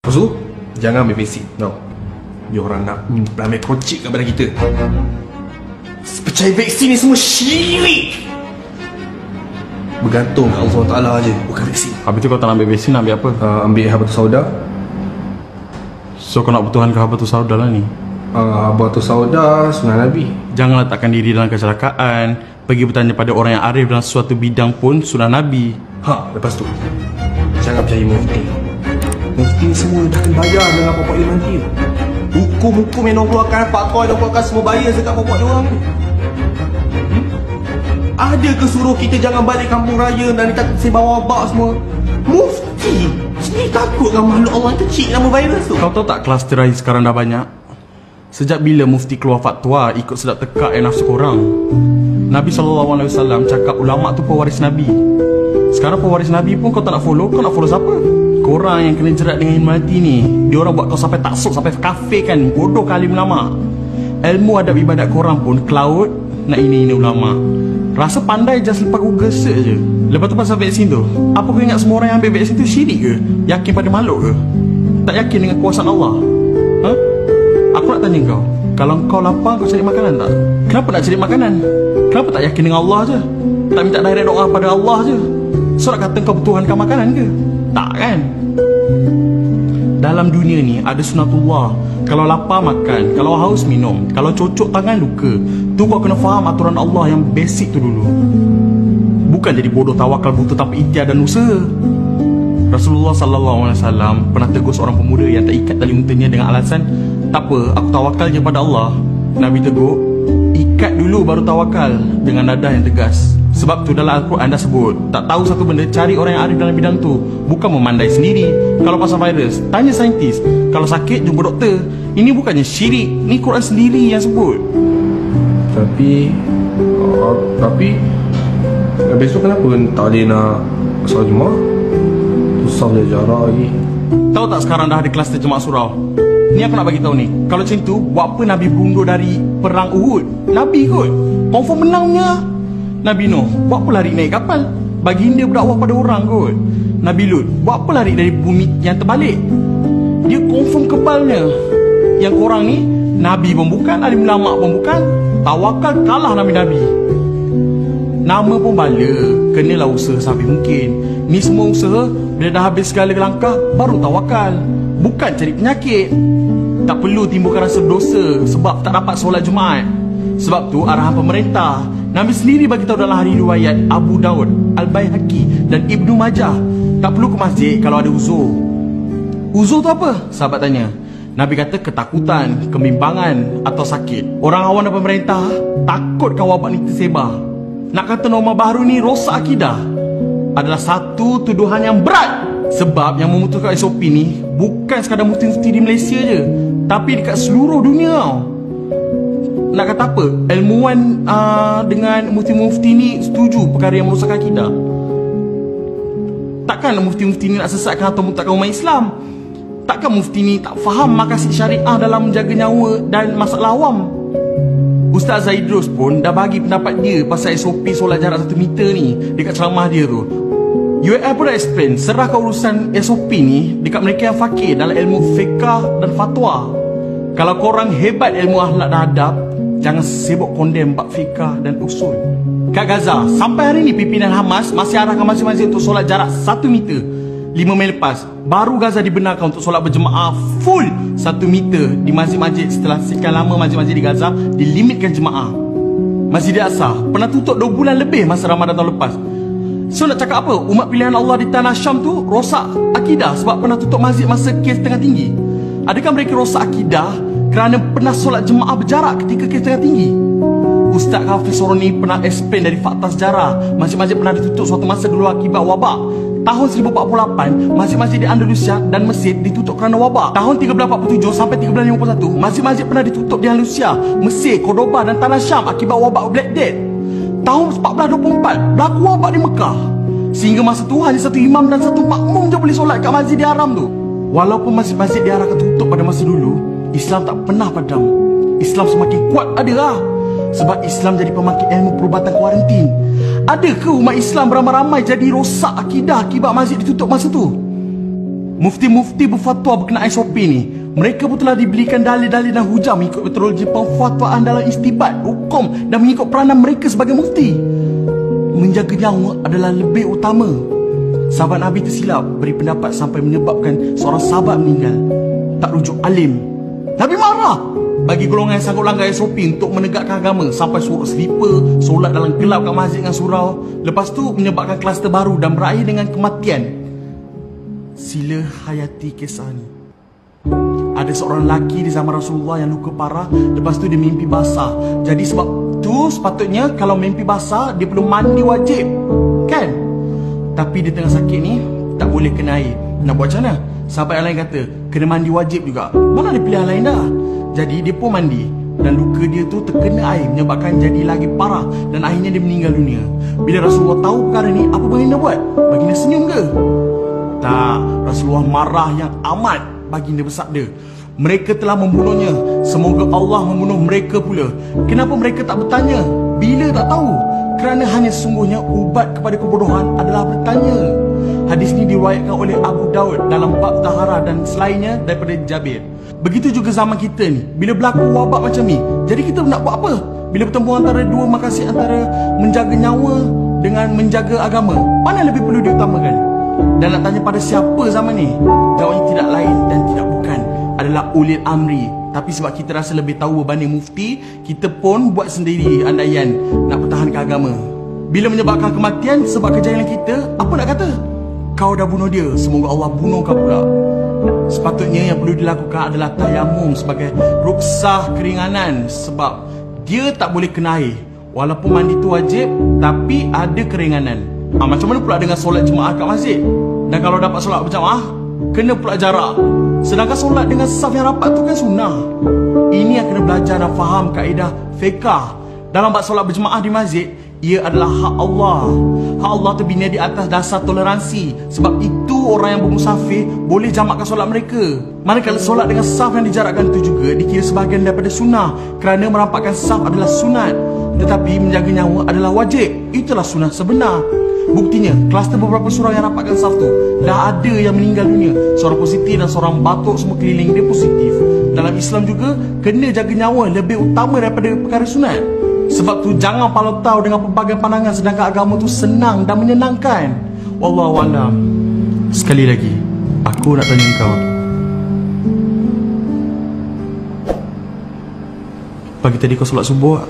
Lepas tu, jangan ambil vaksin. No. Dia orang nak ambil krocik kat badan kita. Percaya vaksin ni semua syirik. Bergantung kat Allah Ta'ala je, bukan vaksin. Habis tu kau tak nak ambil vaksin, nak ambil apa? Ambil Habatus Sauda. So kau nak bertuhan ke Habatus Sauda lah ni? Habatus Sauda sunnah Nabi. Jangan letakkan diri dalam kecelakaan. Pergi bertanya pada orang yang arif dalam suatu bidang pun sunnah Nabi. Lepas tu, jangan percaya mufti. Mufti semua dah kena bayar dengan pokok ilmu dia. Hukum-hukum yang diorang keluarkan, fatwa yang diorang keluarkan, semua bayar dekat pokok diorang ni. Ada ke suruh kita jangan balik kampung raya dan kita sebar wabak semua? Mufti sendiri takut dengan makhluk Allah yang kecil nama virus tu. Kau tahu tak kluster air sekarang dah banyak? Sejak bila mufti keluar fatwa ikut sedap tekak yang nafsu korang? Nabi SAW cakap ulama' tu pewaris Nabi. Sekarang pewaris Nabi pun kau tak nak follow, kau nak follow siapa? Korang yang kena jerat dengan ilmu hati ni, diorang buat kau sampai taksub, sampai kafir kan. Bodoh kali ulama'. Ilmu adab ibadat korang pun cloud, nak ini ulama'. Rasa pandai just lepas Google search je. Lepas tu pasal vaksin tu, apa kau ingat semua orang yang ambil vaksin tu syirik ke? Yakin pada makhluk ke? Tak yakin dengan kuasa Allah? Aku nak tanya kau, kalau kau lapar kau cari makanan tak? Kenapa nak cari makanan? Kenapa tak yakin dengan Allah je? Tak minta direct doa pada Allah je? So nak kata kau bertuhankan makanan ke? Tak kan? Dalam dunia ni ada sunatullah. Kalau lapar makan, kalau haus minum, kalau cocok tangan luka. Tu kau kena faham aturan Allah yang basic tu dulu. Bukan jadi bodoh tawakal butuh tanpa ikhtiar dan usaha. Rasulullah SAW pernah tegur seorang pemuda yang tak ikat tali untanya dengan alasan, tak apa, aku tawakal je pada Allah. Nabi tegur, ikat dulu baru tawakal, dengan nada yang tegas. Sebab tu dalam Al-Quran dah sebut, tak tahu satu benda, cari orang yang arif dalam bidang tu. Bukan memandai sendiri. Kalau pasal virus, tanya saintis. Kalau sakit, jumpa doktor. Ini bukannya syirik, ni Quran sendiri yang sebut. Tapi besok kenapa tak boleh nak solat Jumaat? Susah je jarak lagi. Tahu tak sekarang dah ada kluster jemaah surau? Ni aku nak bagi tahu ni. Kalau macam tu, buat apa Nabi berundur dari perang Uhud? Nabi kot, confirm menangnya. Nabi Nuh, buat apa lari naik kapal? Baginda berdakwah pada orang kot. Nabi Lut, buat apa lari dari bumi yang terbalik? Dia confirm kebalnya. Yang korang ni, Nabi pun bukan, alim ulama pun bukan. Tawakal kalah Nabi-Nabi. Nama pun bala, kenalah usaha sampai mungkin. Ni semua usaha, bila dah habis segala langkah, baru tawakal. Bukan cari penyakit. Tak perlu timbulkan rasa dosa sebab tak dapat solat Jumaat. Sebab tu arahan pemerintah. Nabi sendiri bagi tahu dalam hadis riwayat Abu Daud, Al-Baihaqi dan Ibnu Majah, tak perlu ke masjid kalau ada uzur. Uzur tu apa? Sahabat tanya. Nabi kata ketakutan, kebimbangan atau sakit. Orang awam dan pemerintah takutkan wabak ni tersebar. Nak kata norma baru ni rosak akidah adalah satu tuduhan yang berat. Sebab yang memutuskan SOP ni bukan sekadar mufti-mufti di Malaysia je, tapi dekat seluruh dunia tau. Nak kata apa? Ilmuwan dengan mufti-mufti ni setuju perkara yang merosakkan akidah. Takkan mufti-mufti ni nak sesatkan atau murtadkan umat Islam. Takkan mufti ni tak faham maqasid syariah dalam menjaga nyawa dan masalah awam. Ustaz Zaidrus pun dah bagi pendapat dia pasal SOP solat jarak 1 meter ni dekat ceramah dia tu. UAL pun dah explain, serahkan urusan SOP ni dekat mereka yang fakir dalam ilmu fiqah dan fatwa. Kalau korang hebat ilmu akhlak dan adab, jangan sibuk kondem bab fiqah dan usul. Kat Gaza, sampai hari ni pimpinan Hamas masih arahkan masing-masing untuk solat jarak 1 meter. 5 Mei lepas, baru Gaza dibenarkan untuk solat berjemaah full 1 meter di masjid-masjid setelah sekian lama masjid-masjid di Gaza dilimitkan jemaah. Masjid Al-Aqsa pernah tutup 2 bulan lebih masa Ramadan tahun lepas. So nak cakap apa? Umat pilihan Allah di tanah Syam tu rosak akidah sebab pernah tutup masjid masa kes tengah tinggi. Adakah mereka rosak akidah kerana pernah solat jemaah berjarak ketika kes tengah tinggi? Ustaz Hafiz Soroni pernah explain dari fakta sejarah. Masjid-masjid pernah ditutup suatu masa dulu akibat wabak. Tahun 1048, masjid-masjid di Andalusia dan Mesir ditutup kerana wabak. Tahun 1347 sampai 1351, masjid-masjid pernah ditutup di Andalusia, Mesir, Cordoba dan tanah Syam akibat wabak Black Death. Tahun 1424 berlaku wabak di Mekah, sehingga masa tu hanya satu imam dan satu makmum je boleh solat kat Masjid Haram tu. Walaupun masjid-masjid diarahkan tutup pada masa dulu, Islam tak pernah padam. Islam semakin kuat adalah sebab Islam jadi pembangkit ilmu perubatan kuarantin. Ada ke umat Islam beramai-ramai jadi rosak akidah akibat masjid ditutup masa tu? Mufti-mufti berfatwa berkenaan SOP ni, mereka pun telah dibelikan dalil-dalil dan hujah mengikut metodologi pemfatwaan dalam istibat hukum dan mengikut peranan mereka sebagai mufti. Menjaga nyawa adalah lebih utama. Sahabat Nabi tersilap beri pendapat sampai menyebabkan seorang sahabat meninggal. Tak rujuk alim. Nabi marah bagi golongan yang sanggup langgar SOP untuk menegakkan agama, sampai suruh slipper, solat dalam gelap kat masjid dengan surau. Lepas tu menyebabkan kluster baru dan berakhir dengan kematian. Sila hayati kisah ni. Ada seorang lelaki di zaman Rasulullah yang luka parah. Lepas tu dia mimpi basah. Jadi sebab tu sepatutnya kalau mimpi basah dia perlu mandi wajib, kan? Tapi dia tengah sakit ni tak boleh kena air. Nak buat macam mana? Sahabat yang lain kata kena mandi wajib juga. Mana ada pilihan lain dah. Jadi dia pun mandi, dan luka dia tu terkena air menyebabkan jadi lagi parah, dan akhirnya dia meninggal dunia. Bila Rasulullah tahu perkara ni, apa baginda buat? Baginda senyum ke? Tak, Rasulullah marah yang amat. Baginda bersabda, mereka telah membunuhnya, semoga Allah membunuh mereka pula. Kenapa mereka tak bertanya? Bila tak tahu? Kerana hanya sesungguhnya ubat kepada kebodohan adalah bertanya. Hadis ini diriwayatkan oleh Abu Daud dalam bab tahara dan selainnya daripada Jabir. Begitu juga zaman kita ni, bila berlaku wabak macam ni, jadi kita nak buat apa? Bila bertemu antara dua makasih, antara menjaga nyawa dengan menjaga agama, mana lebih perlu diutamakan? Dan nak tanya pada siapa zaman ni? Jawabnya tidak lain dan tidak bukan adalah ulil amri. Tapi sebab kita rasa lebih tahu berbanding mufti, kita pun buat sendiri andaian nak pertahankan agama. Bila menyebabkan kematian sebab kejahatan kita, apa nak kata? Kau dah bunuh dia, semoga Allah bunuh kau pula. Sepatutnya yang perlu dilakukan adalah tayamum sebagai ruksah keringanan, sebab dia tak boleh kena air. Walaupun mandi tu wajib, tapi ada keringanan. Macam mana pula dengan solat jemaah kat masjid? Dan kalau dapat solat berjamaah, kena pula jarak. Sedangkan solat dengan saf yang rapat tu kan sunnah. Ini yang kena belajar dan faham kaedah fiqah. Dalam bab solat berjemaah di masjid, ia adalah hak Allah. Hak Allah tu bina di atas dasar toleransi. Sebab itu orang yang bermusafir boleh jamakkan solat mereka. Manakala solat dengan saf yang dijarakkan itu juga dikira sebahagian daripada sunnah, kerana merampakkan saf adalah sunat. Tetapi menjaga nyawa adalah wajib. Itulah sunnah sebenar. Buktinya, kluster beberapa surau yang rapatkan saf tu, dah ada yang meninggal dunia. Seorang positif dan seorang batuk semua keliling dia positif. Dalam Islam juga, kena jaga nyawa lebih utama daripada perkara sunat. Sebab tu jangan palau tahu dengan pelbagai pandangan, sedangkan agama tu senang dan menyenangkan. Wallahualam. Sekali lagi, aku nak tanya kau, pagi tadi kau solat subuh tak?